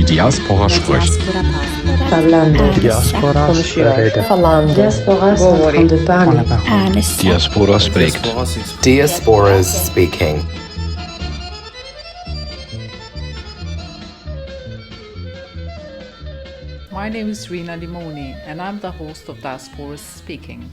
Die Diaspora spricht. Parlando. Diasporas Conoscere. Falando. Diasporas de parler. Diaspora spricht. Diasporas Speaking. My name is Rina Limoni and I'm the host of Diasporas Speaking.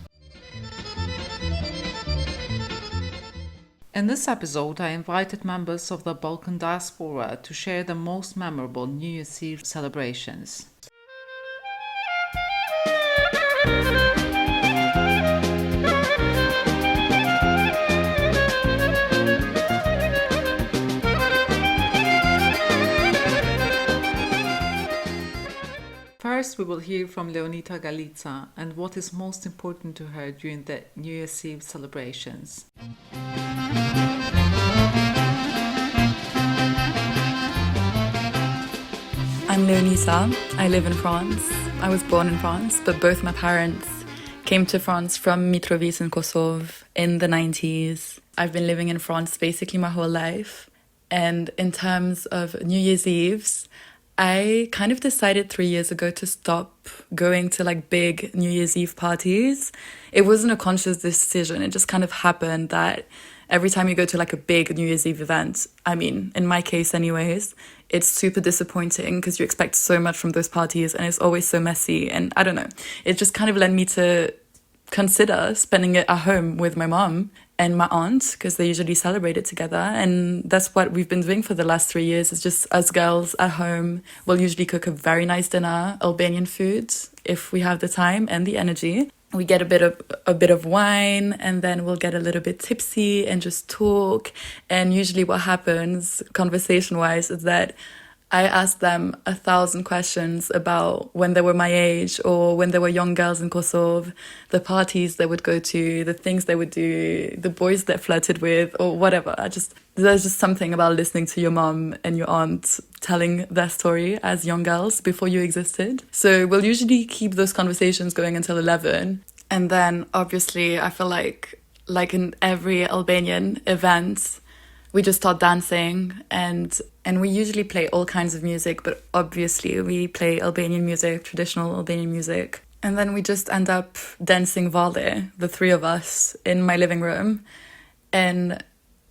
In this episode, I invited members of the Balkan diaspora to share the most memorable New Year's Eve celebrations. First, we will hear from Leonita Galica and what is most important to her during the New Year's Eve celebrations. I'm Leonita. I live in France. I was born in France, but both my parents came to France from Mitrovica in Kosovo in the 90s. I've been living in France basically my whole life. And in terms of New Year's Eves, I kind of decided 3 years ago to stop going to like big New Year's Eve parties. It wasn't a conscious decision. It just kind of happened that every time you go to like a big New Year's Eve event, I mean, in my case anyways, it's super disappointing because you expect so much from those parties and it's always so messy. And I don't know, it just kind of led me to consider spending it at home with my mom and my aunt because they usually celebrate it together. And that's what we've been doing for the last 3 years. It's just us girls at home. We'll usually cook a very nice dinner, Albanian food, if we have the time and the energy. We get a bit of wine and then we'll get a little bit tipsy and just talk. And usually what happens conversation-wise is that I ask them 1,000 questions about when they were my age or when they were young girls in Kosovo, the parties they would go to, the things they would do, the boys they flirted with or whatever. There's just something about listening to your mom and your aunt telling their story as young girls before you existed. So we'll usually keep those conversations going until 11. And then obviously I feel like in every Albanian event, we just start dancing and we usually play all kinds of music, but obviously we play Albanian music, traditional Albanian music. And then we just end up dancing Vale, the three of us, in my living room. And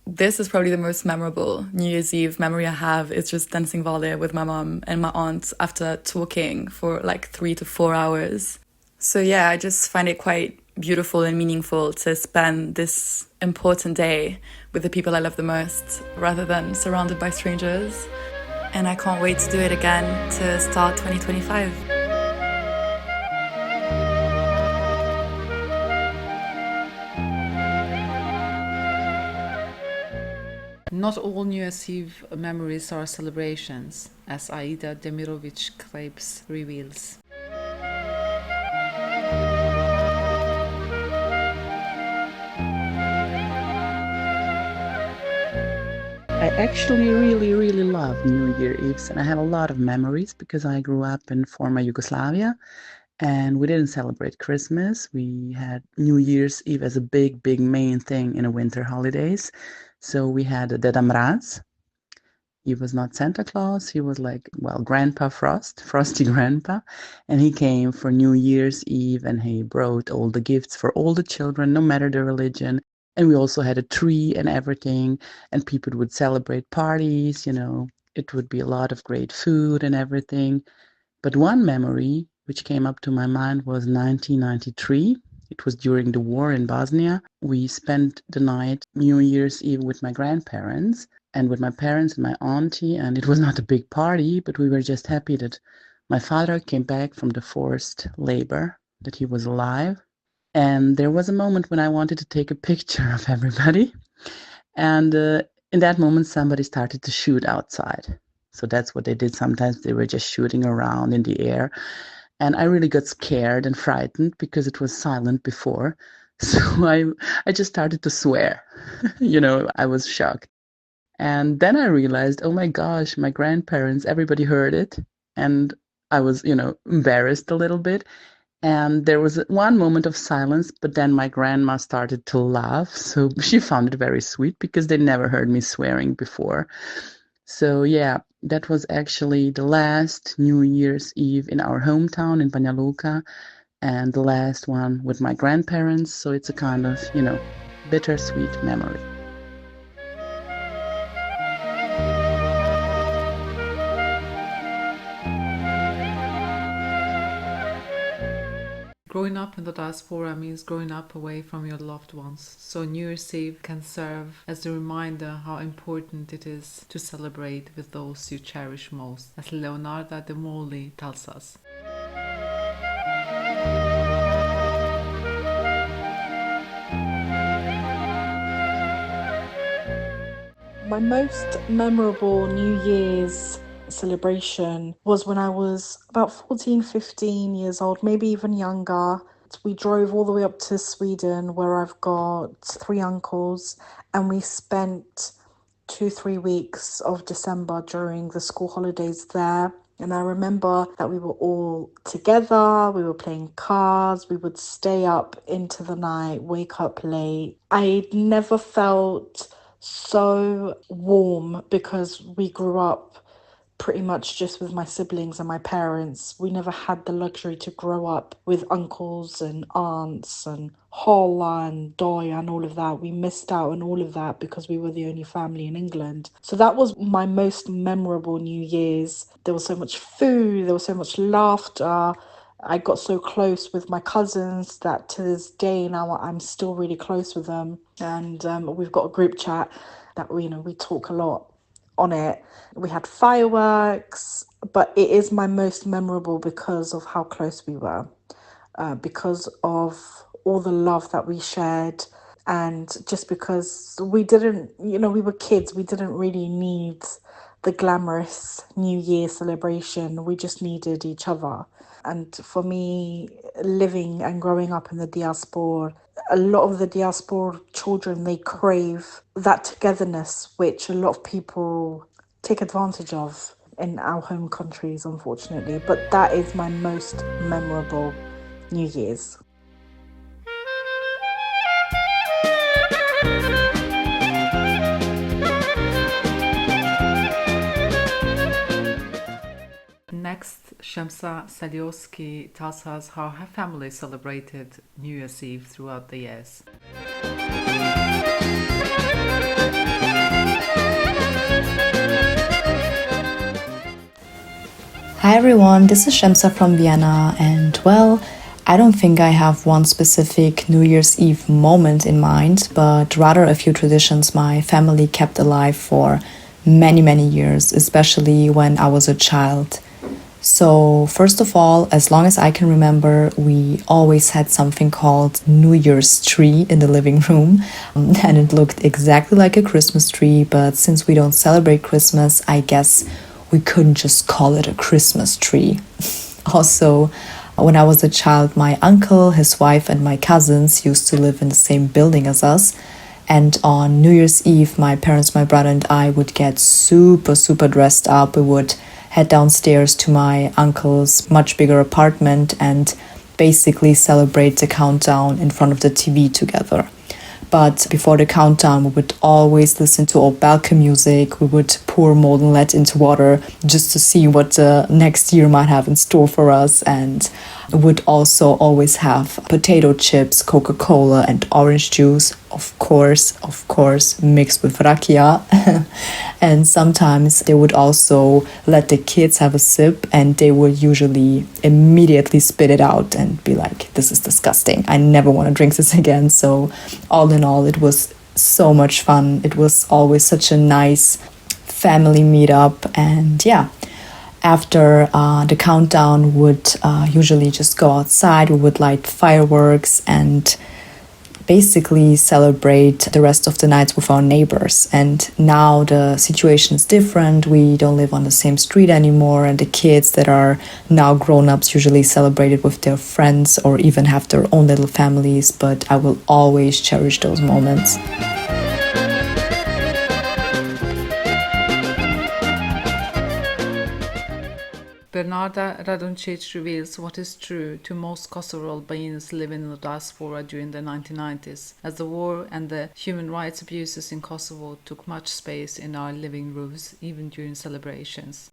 this is probably the most memorable New Year's Eve memory I have. It's just dancing Vale with my mom and my aunt after talking for like 3 to 4 hours. So yeah, I just find it quite beautiful and meaningful to spend this important day with the people I love the most rather than surrounded by strangers. And I can't wait to do it again to start 2025. Not all New Year's Eve memories are celebrations, as Aida Demirovic-Krebs reveals. I actually really love New Year Eves, and I have a lot of memories because I grew up in former Yugoslavia and we didn't celebrate Christmas. We had New Year's Eve as a big main thing in the winter holidays. So we had a Deda Mraz. He was not Santa Claus, he was like, well, Grandpa Frost, Frosty Grandpa. And he came for New Year's Eve and he brought all the gifts for all the children, no matter the religion. And we also had a tree and everything, and people would celebrate parties, you know, it would be a lot of great food and everything. But one memory which came up to my mind was 1993. It was during the war in Bosnia. We spent the night, New Year's Eve, with my grandparents and with my parents and my auntie, and it was not a big party, but we were just happy that my father came back from the forced labor, that he was alive. And there was a moment when I wanted to take a picture of everybody. And in that moment, somebody started to shoot outside. So that's what they did. Sometimes they were just shooting around in the air. And I really got scared and frightened because it was silent before. So I just started to swear. You know, I was shocked. And then I realized, oh my gosh, my grandparents, everybody heard it. And I was, you know, embarrassed a little bit. And there was one moment of silence, but then my grandma started to laugh. So she found it very sweet because they never heard me swearing before. So yeah, That was actually the last New Year's Eve in our hometown in Banja Luka, and the last one with my grandparents. So it's a kind of, bittersweet memory. Growing up in the diaspora means growing up away from your loved ones. So New Year's Eve can serve as a reminder how important it is to celebrate with those you cherish most, as Leonarda de Moli tells us. My most memorable New Year's celebration was when I was about 14, 15 years old, maybe even younger. We drove all the way up to Sweden, where I've got 3 uncles, and we spent 2-3 weeks of December during the school holidays there. And I remember that we were all together, we were playing cards, we would stay up into the night, wake up late. I never felt so warm because we grew up pretty much just with my siblings and my parents. We never had the luxury to grow up with uncles and aunts and hola and doya and all of that. We missed out on all of that because we were the only family in England. So that was my most memorable New Year's. There was so much food, there was so much laughter. I got so close with my cousins that to this day now I'm still really close with them. And we've got a group chat that we talk a lot on it. We had fireworks, but it is my most memorable because of how close we were, because of all the love that we shared, and just because we didn't, we were kids, we didn't really need the glamorous New Year celebration. We just needed each other. And for me, living and growing up in the diaspora, a lot of the diaspora children, they crave that togetherness, which a lot of people take advantage of in our home countries, unfortunately. But that is my most memorable New Year's. Next, Shemsa Salioski tells us how her family celebrated New Year's Eve throughout the years. Hi everyone, this is Shemsa from Vienna, and well, I don't think I have one specific New Year's Eve moment in mind, but rather a few traditions my family kept alive for many, many years, especially when I was a child. So first of all, as long as I can remember, we always had something called New Year's tree in the living room, and it looked exactly like a Christmas tree, but since we don't celebrate Christmas, I guess we couldn't just call it a Christmas tree. Also, when I was a child, my uncle, his wife, and my cousins used to live in the same building as us. And on New Year's Eve, my parents, my brother, and I would get super, super dressed up. We would head downstairs to my uncle's much bigger apartment and basically celebrate the countdown in front of the TV together. But before the countdown, we would always listen to old Balkan music. We would pour molten lead into water just to see what the next year might have in store for us. And would also always have potato chips, Coca-Cola, and orange juice, of course, mixed with rakia. And sometimes they would also let the kids have a sip, and they would usually immediately spit it out and be like, this is disgusting. I never want to drink this again. So all in all, it was so much fun. It was always such a nice family meetup. And yeah, after the countdown would usually just go outside. We would light fireworks and basically celebrate the rest of the nights with our neighbors. And now the situation is different. We don't live on the same street anymore, and the kids that are now grown-ups usually celebrate it with their friends or even have their own little families, but I will always cherish those moments. Bernarda Radoncic reveals what is true to most Kosovo Albanians living in the diaspora during the 1990s, as the war and the human rights abuses in Kosovo took much space in our living rooms, even during celebrations.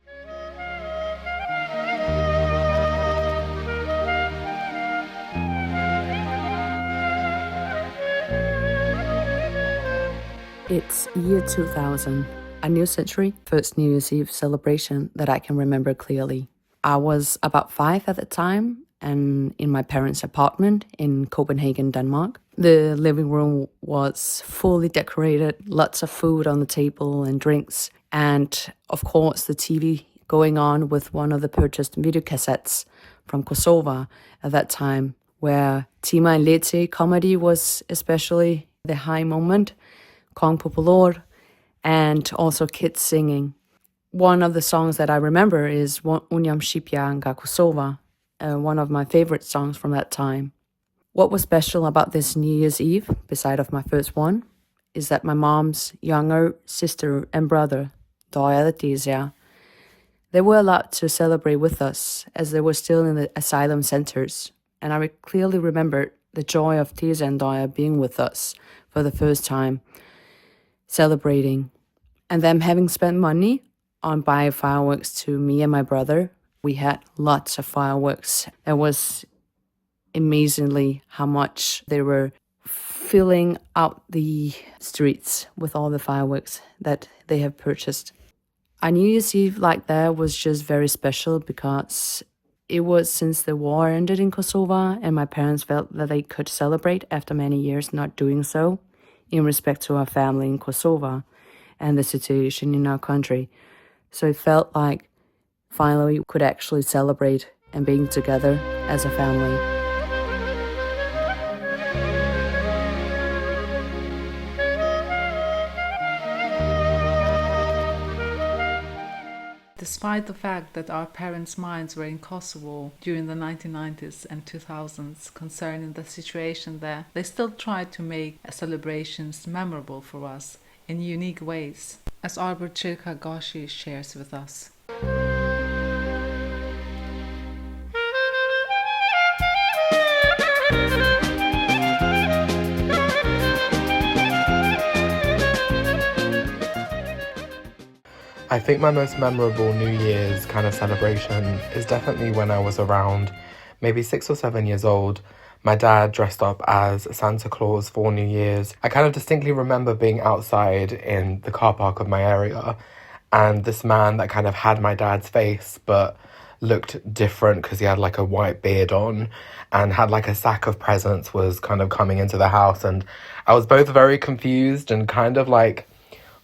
It's year 2000, a new century, first New Year's Eve celebration that I can remember clearly. I was about 5 at the time and in my parents' apartment in Copenhagen, Denmark. The living room was fully decorated, lots of food on the table and drinks, and of course the TV going on with one of the purchased videocassettes from Kosovo at that time, where Tima and Lete comedy was especially the high moment, Kong Popular, and also kids singing. One of the songs that I remember is Unyam Shqipja nga Kosova, one of my favorite songs from that time. What was special about this New Year's Eve, beside of my first one, is that my mom's younger sister and brother, Doja and Tizia, they were allowed to celebrate with us as they were still in the asylum centers. And I clearly remember the joy of Tizia and Doja being with us for the first time, celebrating, and them having spent money on buying fireworks to me and my brother. We had lots of fireworks. It was amazingly how much they were filling out the streets with all the fireworks that they have purchased. A New Year's Eve like that was just very special because it was since the war ended in Kosovo and my parents felt that they could celebrate after many years not doing so in respect to our family in Kosovo and the situation in our country. So it felt like finally we could actually celebrate and being together as a family. Despite the fact that our parents' minds were in Kosovo during the 1990s and 2000s concerning the situation there, they still tried to make celebrations memorable for us in unique ways, as Arbor Chirka Goshi shares with us. I think my most memorable New Year's kind of celebration is definitely when I was around maybe 6 or 7 years old. My dad dressed up as Santa Claus for New Year's. I kind of distinctly remember being outside in the car park of my area, and this man that kind of had my dad's face but looked different because he had like a white beard on and had like a sack of presents was kind of coming into the house, and I was both very confused and kind of like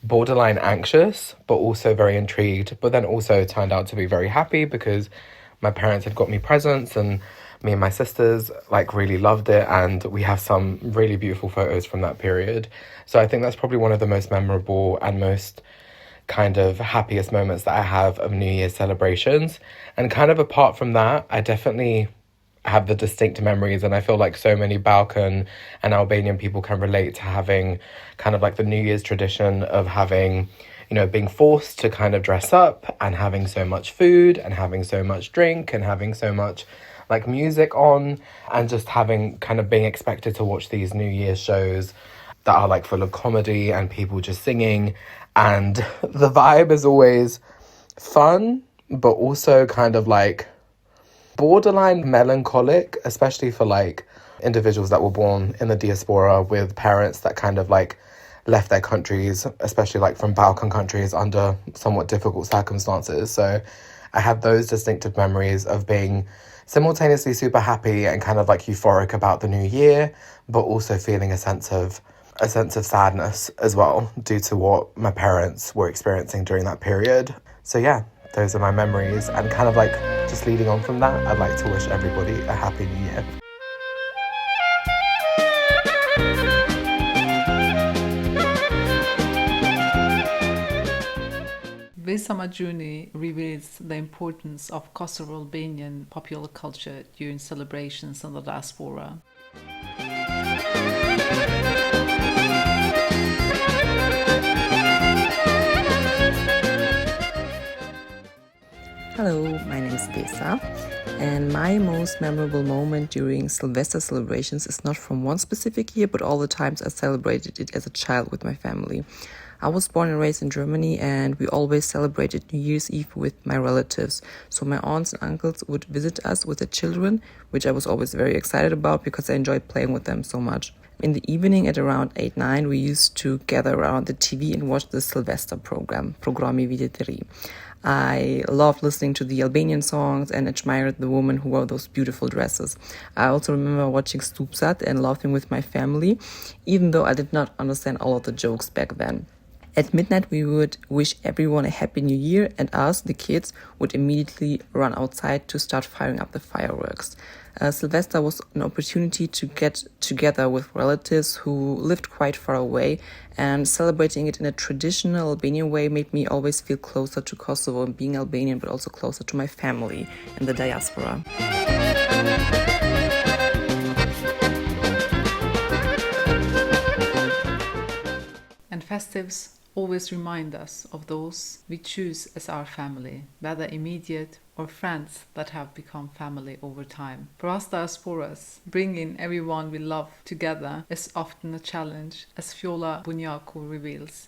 borderline anxious, but also very intrigued, but then also turned out to be very happy because my parents had got me presents and me and my sisters like really loved it, and we have some really beautiful photos from that period. So I think that's probably one of the most memorable and most kind of happiest moments that I have of New Year's celebrations. And kind of apart from that, I definitely have the distinct memories, and I feel like so many Balkan and Albanian people can relate to having kind of like the New Year's tradition of having, you know, being forced to kind of dress up and having so much food and having so much drink and having so much like music on, and just having kind of being expected to watch these New Year's shows that are like full of comedy and people just singing, and the vibe is always fun but also kind of like borderline melancholic, especially for like individuals that were born in the diaspora with parents that kind of like left their countries, especially like from Balkan countries, under somewhat difficult circumstances. So I have those distinctive memories of being simultaneously super happy and kind of like euphoric about the new year, but also feeling a sense of sadness as well due to what my parents were experiencing during that period. So yeah, those are my memories, and kind of like just leading on from that, I'd like to wish everybody a happy new year. Vesa Majuni reveals the importance of Kosovo Albanian popular culture during celebrations in the diaspora. Hello, my name is Besa, and my most memorable moment during Sylvester celebrations is not from one specific year, but all the times I celebrated it as a child with my family. I was born and raised in Germany, and we always celebrated New Year's Eve with my relatives. So my aunts and uncles would visit us with their children, which I was always very excited about because I enjoyed playing with them so much. In the evening at around 8, 9, we used to gather around the TV and watch the Sylvester program, Programi Videteri. I loved listening to the Albanian songs and admired the women who wore those beautiful dresses. I also remember watching Stupsat and laughing with my family, even though I did not understand all of the jokes back then. At midnight, we would wish everyone a happy new year, and us, the kids, would immediately run outside to start firing up the fireworks. Sylvester was an opportunity to get together with relatives who lived quite far away, and celebrating it in a traditional Albanian way made me always feel closer to Kosovo and being Albanian, but also closer to my family in the diaspora. And festives always remind us of those we choose as our family, whether immediate or friends that have become family over time. For us diasporas, bringing everyone we love together is often a challenge, as Fjola Bunyaku reveals.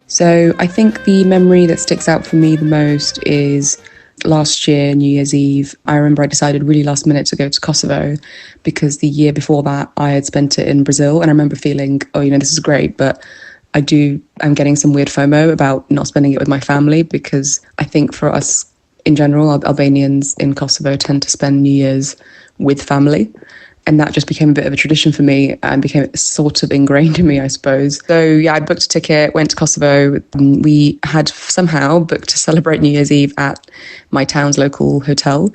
So I think the memory that sticks out for me the most is last year, New Year's Eve. I remember I decided really last minute to go to Kosovo because the year before that I had spent it in Brazil, and I remember feeling, this is great, but I'm getting some weird FOMO about not spending it with my family, because I think for us in general, Albanians in Kosovo tend to spend New Year's with family. And that just became a bit of a tradition for me and became sort of ingrained in me, I suppose. So yeah, I booked a ticket, went to Kosovo. We had somehow booked to celebrate New Year's Eve at my town's local hotel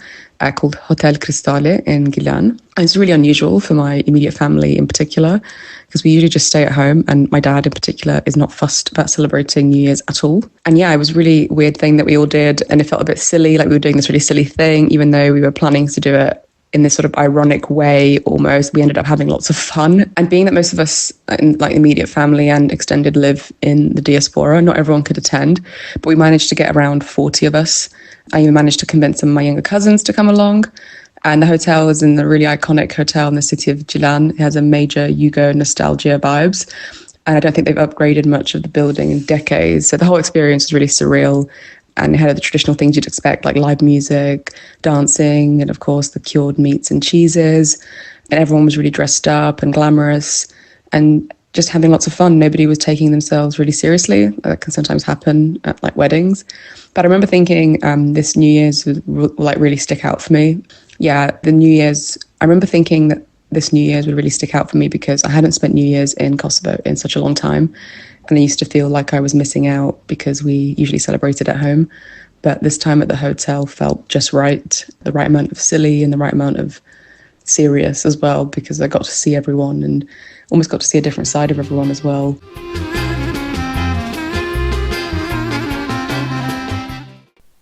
called Hotel Cristale in Gilan. And it's really unusual for my immediate family in particular, because we usually just stay at home, and my dad in particular is not fussed about celebrating New Year's at all. And yeah, it was a really weird thing that we all did, and it felt a bit silly, like we were doing this really silly thing, even though we were planning to do it in this sort of ironic way almost. We ended up having lots of fun. And being that most of us in like immediate family and extended live in the diaspora, not everyone could attend, but we managed to get around 40 of us. I even managed to convince some of my younger cousins to come along. And the hotel is in the really iconic hotel in the city of Gilan. It has a major Yugo nostalgia vibes. And I don't think they've upgraded much of the building in decades. So the whole experience was really surreal. And it had the traditional things you'd expect, like live music, dancing, and of course the cured meats and cheeses. And everyone was really dressed up and glamorous and just having lots of fun. Nobody was taking themselves really seriously. That can sometimes happen at like weddings. But I remember thinking this New Year's would like really stick out for me. Yeah, I remember thinking that this New Year's would really stick out for me because I hadn't spent New Year's in Kosovo in such a long time. And I used to feel like I was missing out because we usually celebrated at home. But this time at the hotel felt just right, the right amount of silly and the right amount of serious as well, because I got to see everyone and almost got to see a different side of everyone as well.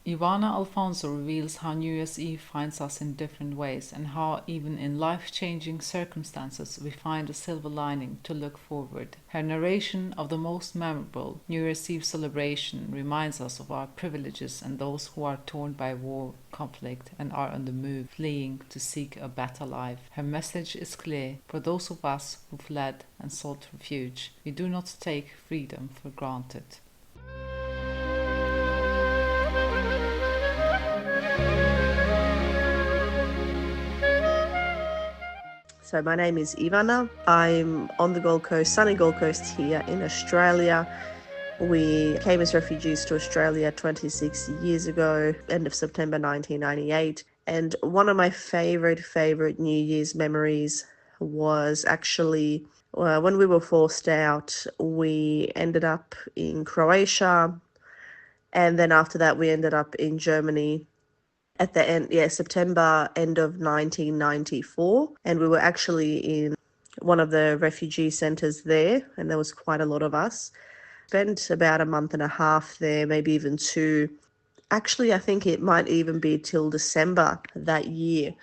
Ivana Alfonso reveals how New Year's Eve finds us in different ways, and how even in life-changing circumstances we find a silver lining to look forward. Her narration of the most memorable New Year's Eve celebration reminds us of our privileges and those who are torn by war, conflict, and are on the move, fleeing to seek a better life. Her message is clear: for those of us who fled and sought refuge, we do not take freedom for granted. So my name is Ivana. I'm on the Gold Coast, sunny Gold Coast here in Australia. We came as refugees to Australia 26 years ago, end of September 1998. And one of my favorite New Year's memories was actually when we were forced out. We ended up in Croatia, and then after that we ended up in Germany at the end, September end of 1994. And we were actually in one of the refugee centers there, and there was quite a lot of us. Spent about a month and a half there, maybe even 2. Actually, I think it might even be till December that year.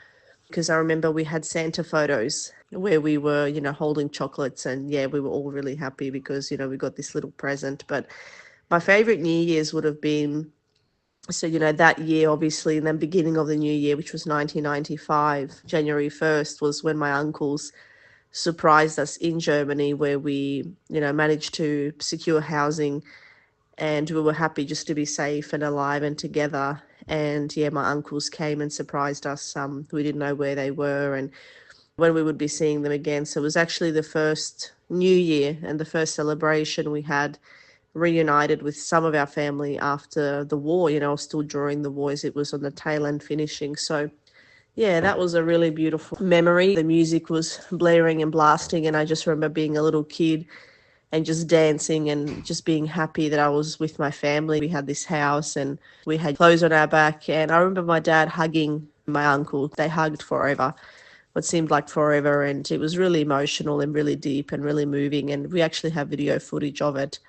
because I remember we had Santa photos where we were, holding chocolates, and yeah, we were all really happy because, we got this little present. But my favorite New Year's would have been, so, that year, obviously, and then beginning of the new year, which was 1995, January 1st, was when my uncles surprised us in Germany, where we, managed to secure housing, and we were happy just to be safe and alive and together. And yeah, my uncles came and surprised us. We didn't know where they were and when we would be seeing them again. So it was actually the first New Year and the first celebration we had reunited with some of our family after the war, still during the wars. It was on the tail end finishing. So yeah, that was a really beautiful memory. The music was blaring and blasting, and I just remember being a little kid and just dancing and just being happy that I was with my family. We had this house and we had clothes on our back, and I remember my dad hugging my uncle. They hugged forever, what seemed like forever, and it was really emotional and really deep and really moving, and we actually have video footage of it.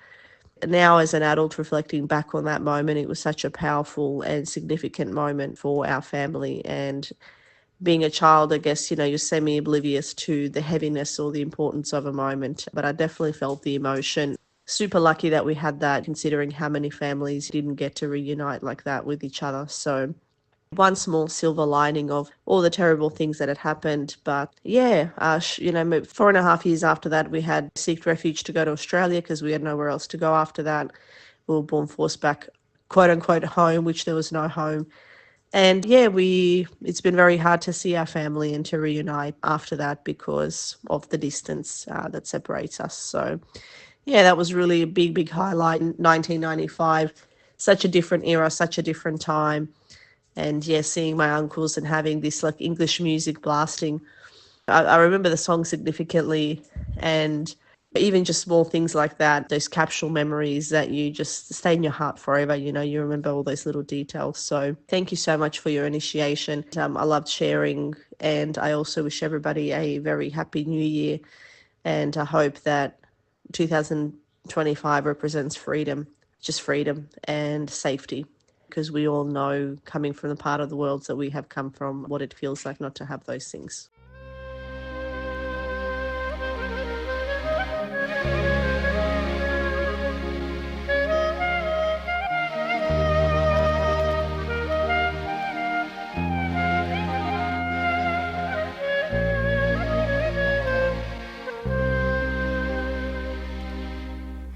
Now, as an adult, reflecting back on that moment, it was such a powerful and significant moment for our family. And being a child, I guess, you're semi-oblivious to the heaviness or the importance of a moment. But I definitely felt the emotion. Super lucky that we had that, considering how many families didn't get to reunite like that with each other. So one small silver lining of all the terrible things that had happened. But yeah, 4.5 years after that, we had sought refuge to go to Australia because we had nowhere else to go after that. We were born forced back, quote unquote, home, which there was no home. And yeah, it's been very hard to see our family and to reunite after that because of the distance that separates us. So yeah, that was really a big, big highlight in 1995. Such a different era, such a different time. And yeah, seeing my uncles and having this like English music blasting. I remember the song significantly, and even just small things like that, those capsule memories that you just stay in your heart forever. You remember all those little details. So thank you so much for your initiation. I loved sharing, and I also wish everybody a very happy new year. And I hope that 2025 represents freedom, just freedom and safety, because we all know, coming from the part of the world that we have come from, what it feels like not to have those things.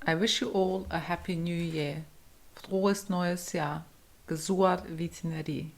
I wish you all a happy new year. Frohes neues Jahr. Gesuat Vitineri.